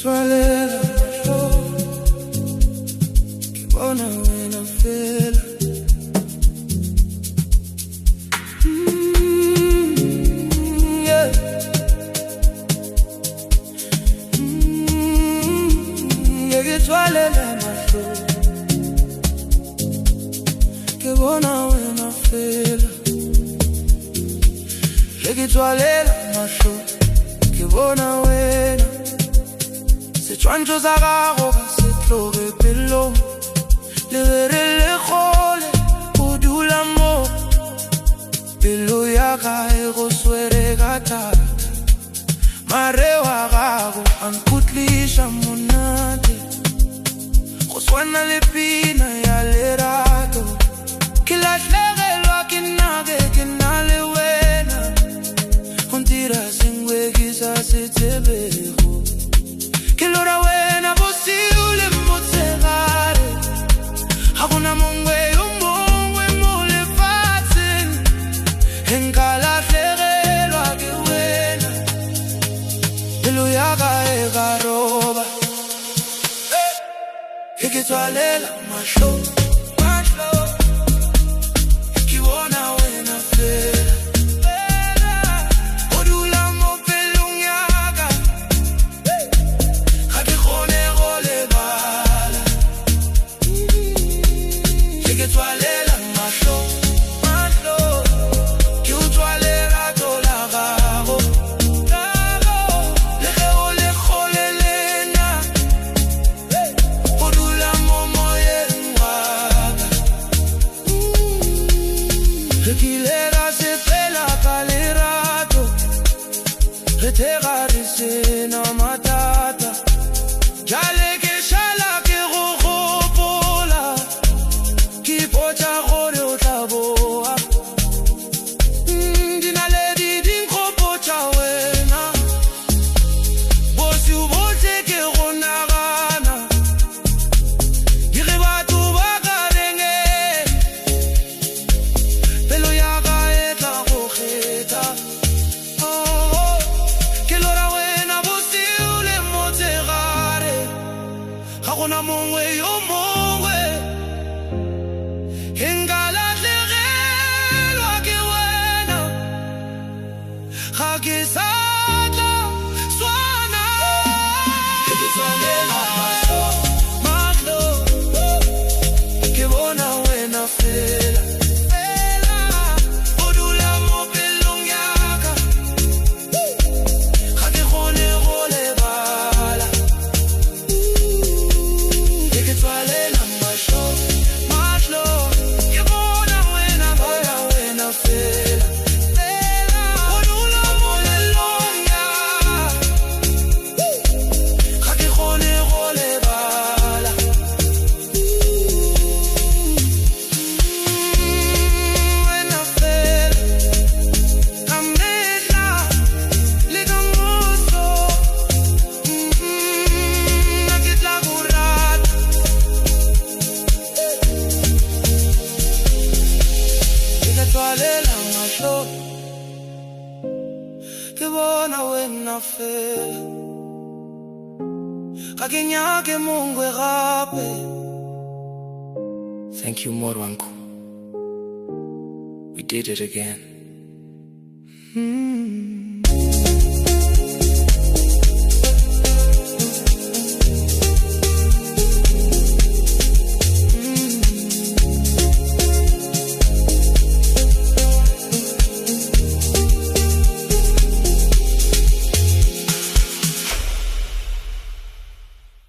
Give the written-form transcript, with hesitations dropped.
Ngithwalela amahlo ngibona wena vela yeah. Ngithwalela amahlo ngibona wena vela ngithwalela amahlo ngibona wena Setshwantsho sa gago ka setloge pelong le re le gole o dula mo pelo ya ka e go swere ka thata mare wa gago a nkutlisha monate go swana le pina ya lerato ke lahlegelwa ke nage ke na le wena go ntira sengwe ke sa se tsebego que lora buena posible motegare hakuna mongwe mole fatshen engala hlegelwa ke wena pelo ya ka e garoba ke tswalela mahlo ke bona wena fela no matata jale ke shala ke go gopola ke potsa gore o tla boa dinale di nkgopotsa wena bosi o botse ke go nagana di re batho ba ka renge pelo ya ka e tla go kgetha Hakuna mongwe yo mongwe engala hlegelwa ke wena ga ke satla swana ke tswalela mahlo ke bona wena fela ke bona wena fela ga ke nyake mongwe gape. Thank you Morwanko, we did it again.